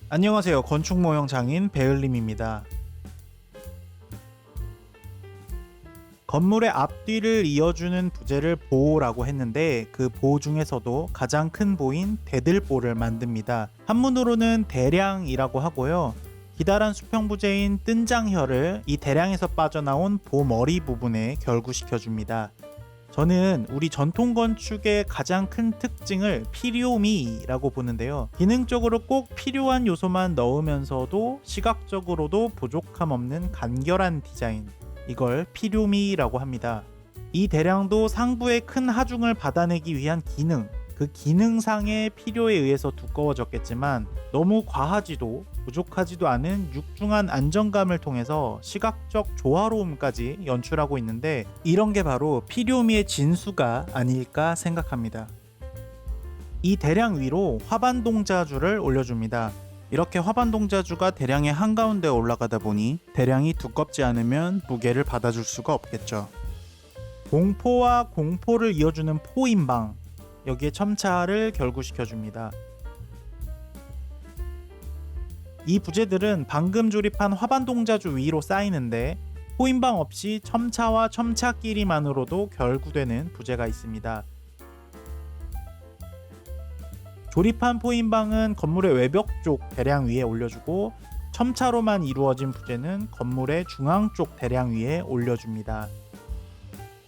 안녕하세요. 건축 모형 장인 배을림입니다. 건물의 앞뒤를 이어주는 부재를 보라고 했는데 그 보 중에서도 가장 큰 보인 대들보를 만듭니다. 한문으로는 대량이라고 하고요. 기다란 수평 부재인 뜬장혀를 이 대량에서 빠져나온 보 머리 부분에 결구시켜줍니다. 저는 우리 전통 건축의 가장 큰 특징을 필요미라고 보는데요. 기능적으로 꼭 필요한 요소만 넣으면서도 시각적으로도 부족함 없는 간결한 디자인. 이걸 필요미라고 합니다. 이 대량도 상부의 큰 하중을 받아내기 위한 기능, 그 기능상의 필요에 의해서 두꺼워졌겠지만 너무 과하지도 부족하지도 않은 육중한 안정감을 통해서 시각적 조화로움까지 연출하고 있는데 이런 게 바로 필요미의 진수가 아닐까 생각합니다. 이 대량 위로 화반동자주를 올려줍니다. 이렇게 화반동자주가 대량의 한가운데 올라가다 보니 대량이 두껍지 않으면 무게를 받아줄 수가 없겠죠. 공포와 공포를 이어주는 포인방, 여기에 첨차를 결구시켜줍니다. 이 부재들은 방금 조립한 화반동자주 위로 쌓이는데 포인방 없이 첨차와 첨차끼리만으로도 결구되는 부재가 있습니다. 조립한 포인방은 건물의 외벽 쪽 대량 위에 올려주고 첨차로만 이루어진 부재는 건물의 중앙 쪽 대량 위에 올려줍니다.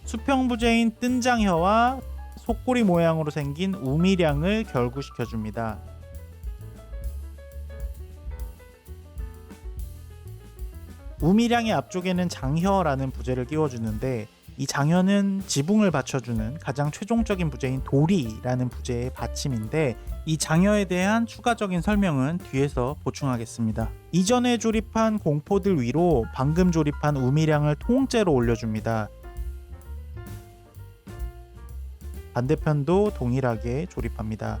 수평 부재인 뜬장혀와 속꼬리 모양으로 생긴 우미량을 결구시켜줍니다. 우미량의 앞쪽에는 장혀라는 부재를 끼워주는데 이 장혀는 지붕을 받쳐주는 가장 최종적인 부재인 도리라는 부재의 받침인데 이 장혀에 대한 추가적인 설명은 뒤에서 보충하겠습니다. 이전에 조립한 공포들 위로 방금 조립한 우미량을 통째로 올려줍니다. 반대편도 동일하게 조립합니다.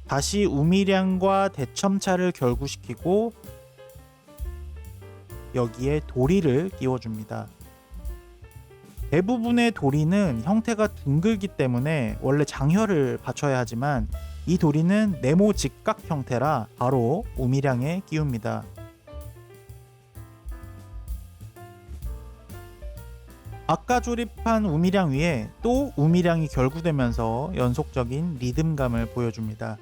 다시 우미량과 대첨차를 결구시키고 여기에 도리를 끼워줍니다. 대부분의 도리는 형태가 둥글기 때문에 원래 장혀를 받쳐야 하지만 이 도리는 네모 직각 형태라 바로 우미량에 끼웁니다. 아까 조립한 우미량 위에 또 우미량이 결구되면서 연속적인 리듬감을 보여줍니다.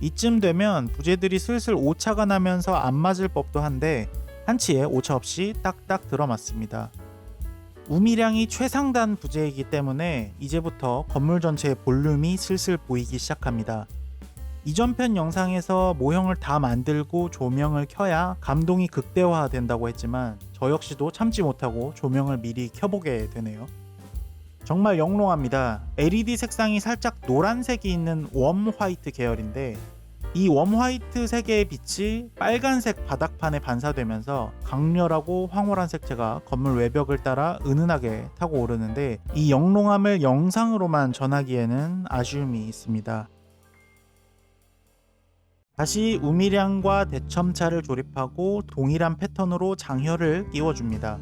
이쯤 되면 부재들이 슬슬 오차가 나면서 안 맞을 법도 한데 한치의 오차 없이 딱딱 들어맞습니다. 우미량이 최상단 부재이기 때문에 이제부터 건물 전체의 볼륨이 슬슬 보이기 시작합니다. 이전 편 영상에서 모형을 다 만들고 조명을 켜야 감동이 극대화된다고 했지만 저 역시도 참지 못하고 조명을 미리 켜보게 되네요. 정말 영롱합니다. LED 색상이 살짝 노란색이 있는 웜 화이트 계열인데 이 웜 화이트 색의 빛이 빨간색 바닥판에 반사되면서 강렬하고 황홀한 색채가 건물 외벽을 따라 은은하게 타고 오르는데 이 영롱함을 영상으로만 전하기에는 아쉬움이 있습니다. 다시 우미량과 대첨차를 조립하고 동일한 패턴으로 장혀를 끼워줍니다.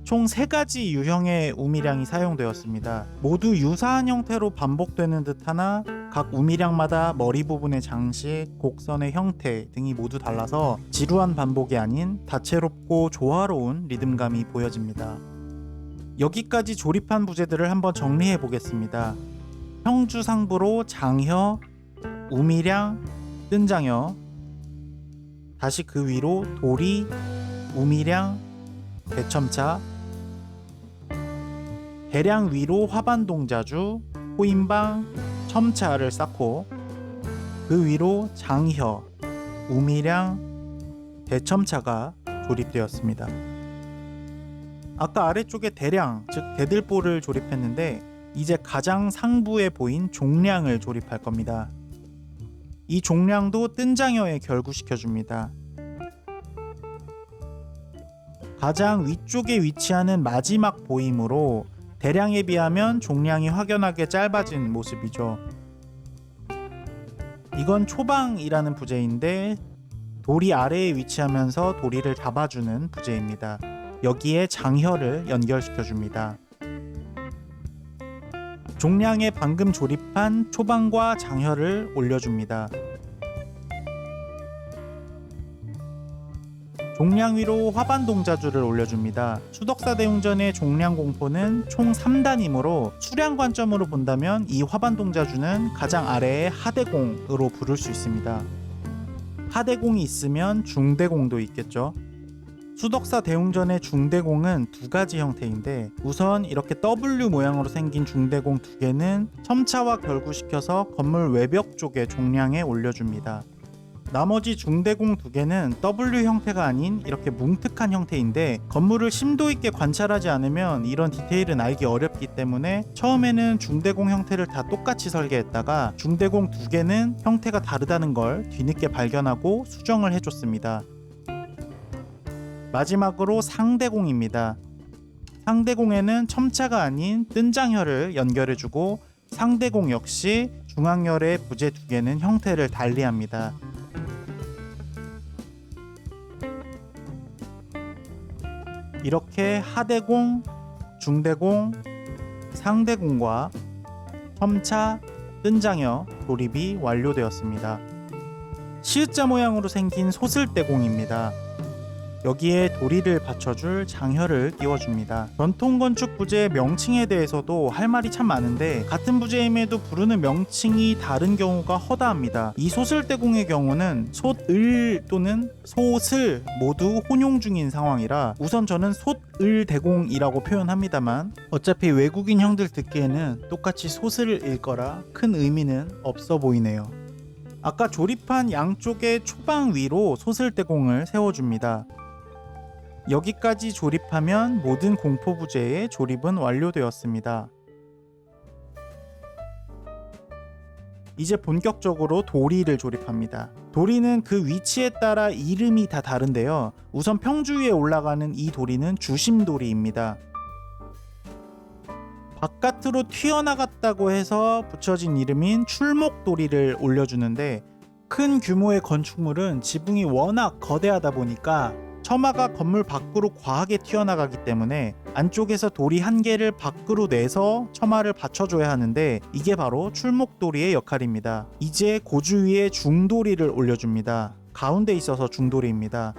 총 3가지 유형의 우미량이 사용되었습니다. 모두 유사한 형태로 반복되는 듯 하나 각 우미량마다 머리 부분의 장식, 곡선의 형태 등이 모두 달라서 지루한 반복이 아닌 다채롭고 조화로운 리듬감이 보여집니다. 여기까지 조립한 부재들을 한번 정리해 보겠습니다. 형주상부로 장혀, 우미량, 뜬장혀, 다시 그 위로 도리, 우미량, 대첨차, 대량 위로 화반동자주, 포인방, 첨차를 쌓고 그 위로 장혀, 우미량, 대첨차가 조립되었습니다. 아까 아래쪽에 대량, 즉 대들보를 조립했는데 이제 가장 상부에 보인 종량을 조립할 겁니다. 이 종량도 뜬장혀에 결구시켜줍니다. 가장 위쪽에 위치하는 마지막 보임으로 대량에 비하면 종량이 확연하게 짧아진 모습이죠. 이건 초방이라는 부재인데 도리 아래에 위치하면서 도리를 잡아주는 부재입니다. 여기에 장혀를 연결시켜줍니다. 종량에 방금 조립한 초방과 장혀를 올려줍니다. 종량 위로 화반 동자주를 올려줍니다. 수덕사 대웅전의 종량 공포는 총 3단이므로 수량 관점으로 본다면 이 화반 동자주는 가장 아래의 하대공으로 부를 수 있습니다. 하대공이 있으면 중대공도 있겠죠. 수덕사 대웅전의 중대공은 두 가지 형태인데, 우선 이렇게 W 모양으로 생긴 중대공 두 개는 첨차와 결구시켜서 건물 외벽 쪽에 종량에 올려줍니다. 나머지 중대공 두 개는 W 형태가 아닌 이렇게 뭉툭한 형태인데, 건물을 심도 있게 관찰하지 않으면 이런 디테일은 알기 어렵기 때문에 처음에는 중대공 형태를 다 똑같이 설계했다가 중대공 두 개는 형태가 다르다는 걸 뒤늦게 발견하고 수정을 해줬습니다. 마지막으로 상대공입니다. 상대공에는 첨차가 아닌 뜬장혈을 연결해주고, 상대공 역시 중앙열의 부재 두 개는 형태를 달리합니다. 이렇게 하대공, 중대공, 상대공과 첨차, 뜬장여 조립이 완료되었습니다. 시읒자 모양으로 생긴 소슬대공입니다. 여기에 도리를 받쳐줄 장혈을 끼워줍니다. 전통 건축 부재의 명칭에 대해서도 할 말이 참 많은데, 같은 부재임에도 부르는 명칭이 다른 경우가 허다합니다. 이 소슬대공의 경우는 솥을 또는 소슬 모두 혼용 중인 상황이라 우선 저는 솥을대공이라고 표현합니다만, 어차피 외국인 형들 듣기에는 똑같이 소슬일 거라 큰 의미는 없어 보이네요. 아까 조립한 양쪽의 초방 위로 소슬대공을 세워줍니다. 여기까지 조립하면 모든 공포부재의 조립은 완료되었습니다. 이제 본격적으로 도리를 조립합니다. 도리는 그 위치에 따라 이름이 다 다른데요. 우선 평주 위에 올라가는 이 도리는 주심도리입니다. 바깥으로 튀어나갔다고 해서 붙여진 이름인 출목도리를 올려주는데, 큰 규모의 건축물은 지붕이 워낙 거대하다 보니까 처마가 건물 밖으로 과하게 튀어나가기 때문에 안쪽에서 도리 한 개를 밖으로 내서 처마를 받쳐줘야 하는데, 이게 바로 출목도리의 역할입니다. 이제 고주 위에 중도리를 올려줍니다. 가운데 있어서 중도리입니다.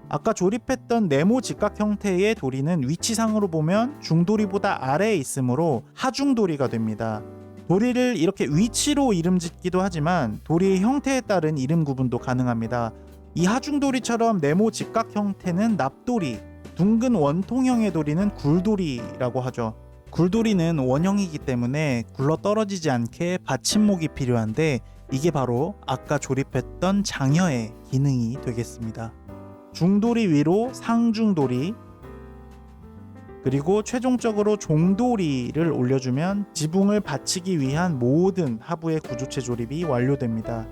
아까 조립했던 네모 직각 형태의 도리는 위치상으로 보면 중도리보다 아래에 있으므로 하중도리가 됩니다. 도리를 이렇게 위치로 이름 짓기도 하지만 도리의 형태에 따른 이름 구분도 가능합니다. 이 하중도리처럼 네모 직각 형태는 납도리, 둥근 원통형의 도리는 굴도리라고 하죠. 굴도리는 원형이기 때문에 굴러 떨어지지 않게 받침목이 필요한데, 이게 바로 아까 조립했던 장여의 기능이 되겠습니다. 중도리 위로 상중도리, 그리고 최종적으로 종도리를 올려주면 지붕을 받치기 위한 모든 하부의 구조체 조립이 완료됩니다.